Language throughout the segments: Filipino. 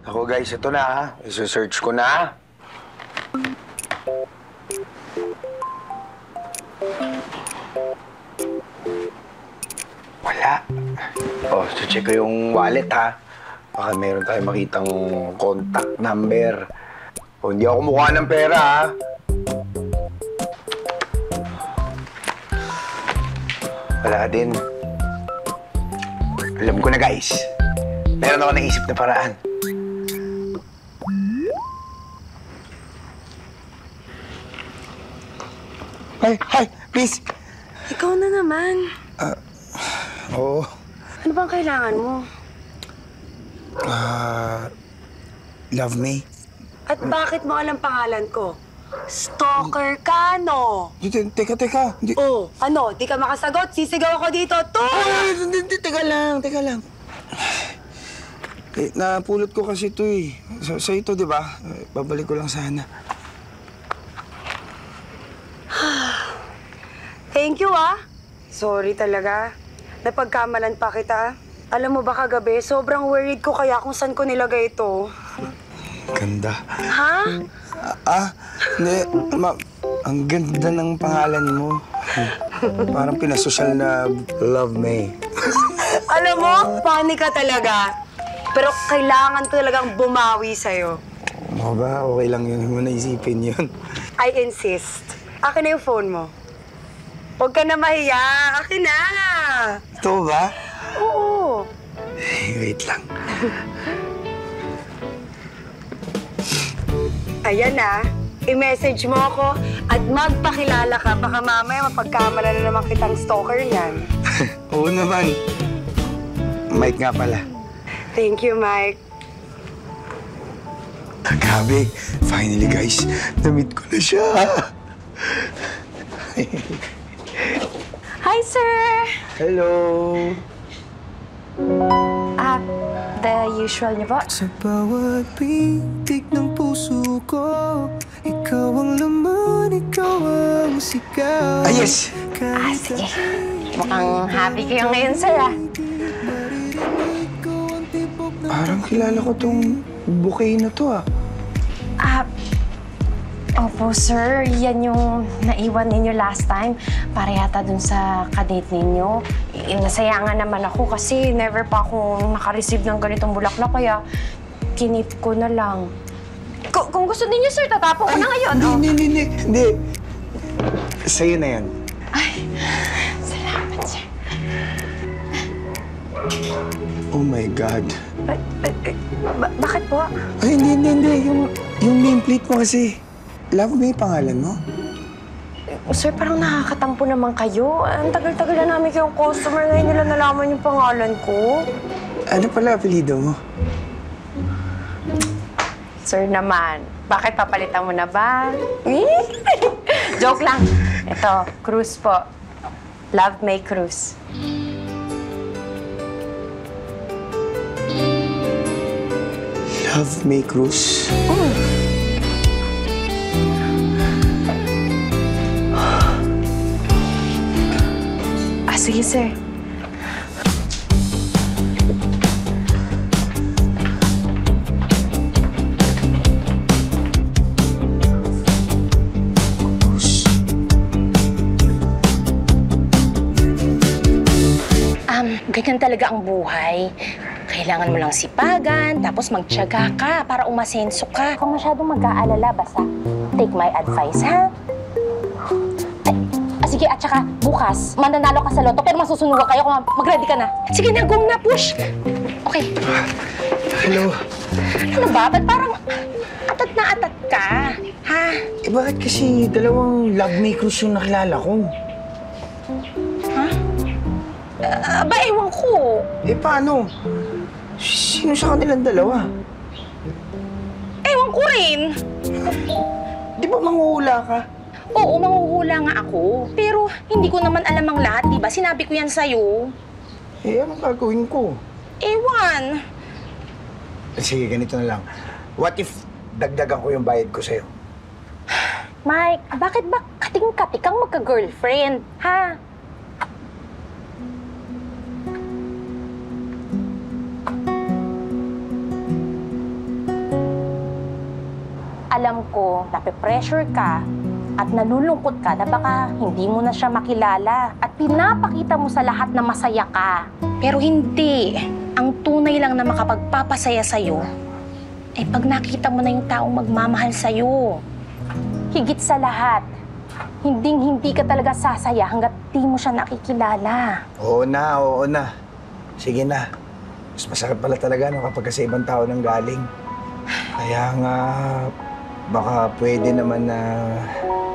Ako guys, ito na ha. Iso-search ko na. Wala. Oh, so check ko yung wallet ha. Baka meron tayong makitang contact number. O, hindi ako mukha ng pera ha. Wala din. Alam ko na guys. Meron ako naisip na paraan. Hi, please. Ikaw na naman. Oo. Ano bang kailangan mo? Love me? At bakit mo alam pangalan ko? Stalker ka, no? Teka. Hindi. Oh, ano? Di ka makasagot? Sisigaw ako dito. Hindi, teka lang. Napulot ko kasi ito eh. Sa ito, di ba? Babalik ko lang sana. Thank you, ah. Sorry talaga. Napagkamalan pa kita. Alam mo ba kagabi, sobrang worried ko kaya kung saan ko nilagay ito. Ganda. Ha? Hindi. Ang ganda ng pangalan mo. Parang pinasosyal na Love Me. Alam mo, funny ka talaga. Pero kailangan talagang bumawi sa'yo. Ako ba? Okay lang yun. Hindi mo naisipin yun. I insist. Akin na yung phone mo. Huwag ka na mahiya. Akin na. Ito ba? Oo. Wait lang. Ayan na. I-message mo ako at magpakilala ka. Baka mamaya mapagkamala na naman kitang stalker niyan. Oo naman. Mike nga pala. Thank you, Mike. Grabe. Finally, guys. Na-meet ko na siya. Hi, sir! Hello. The usual niyo po? Sa bawat pitik ng puso ko, ikaw ang laman, ikaw ang sigaw. Yes. Sige. Mukhang happy kayo ngayon, sir, Parang kilala ko tong bouquet na to, Opo, sir. Yan yung naiwan ninyo last time. Para yata dun sa kadate ninyo. Nasayangan naman ako kasi never pa akong naka-receive ng ganitong bulaklak. Kaya kinip ko na lang. Kung gusto ninyo, sir, tatapon ko na ngayon. Hindi. Sa'yo na yan. Ay, salamat, sir. Oh my God. Bakit po? Ay, hindi. Yung nameplate mo kasi. Love Me, pangalan mo? Sir, parang nakakatampo naman kayo. Ang tagal-tagal na namin kayong customer. Ngayon nila nalaman yung pangalan ko. Ano pala apelido mo? Sir naman, bakit papalitan mo na ba? Joke lang. Ito, Cruz po. Love May Cruz. Love Me Cruz? Sige, sir. Ganyan talaga ang buhay. Kailangan mo lang sipagan, tapos magtiyaga ka para umasenso ka. Kung masyadong mag-aalala, basta take my advice, ha? Sige, at saka bukas, mananalo ka sa loto, pero masusunugan kayo kung mag-ready ka na. Sige na, go na, push! Okay. Hello. Ano ba? Ba't parang atat na atat ka? Ha? Bakit kasi dalawang Love Me Cruz yung nakilala ko? Aba, ewan ko. Paano? Sino sa kanilang dalawa? Ewan ko rin. Di ba manghuhula ka? Oo, manghuhula nga ako. Pero hindi ko naman alam ang lahat, di ba? Sinabi ko yan sa'yo. Anong gagawin ko? Ewan. Sige, ganito na lang. What if dagdagan ko yung bayad ko sa'yo? Mike, bakit ba kating-kati kang magka-girlfriend, ha? alam ko, nape-pressure ka at nalulungkot ka na baka hindi mo na siya makilala at pinapakita mo sa lahat na masaya ka. Pero hindi. Ang tunay lang na makapagpapasaya sa'yo ay pag nakita mo na yung taong magmamahal sa'yo. Higit sa lahat, hinding-hindi ka talaga sasaya hanggat di mo siya nakikilala. Oo na. Sige na. Mas masarap pala talaga no, kapag sa ibang tao nang galing. Kaya nga, baka pwede naman na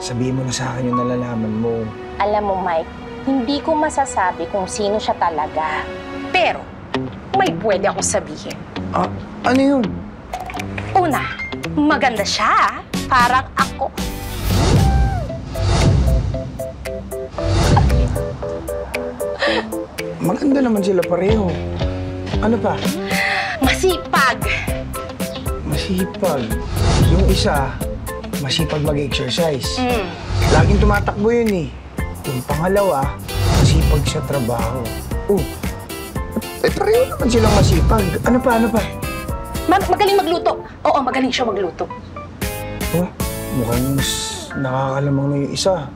sabihin mo na sa akin yung nalalaman mo. Alam mo, Mike, hindi ko masasabi kung sino siya talaga. Pero, may pwede akong sabihin. Ah, ano yun? Una, maganda siya. Parang ako. Maganda naman sila pareho. Ano pa? Masipag. Masipag. Yung isa, masipag mag-exercise. Laging tumatakbo yun eh. Yung pangalawa, masipag sa trabaho. Pareho naman silang masipag. Ano pa? Magaling magluto. Oo, magaling siya magluto. Mukhang mas nakakalamang na yung isa.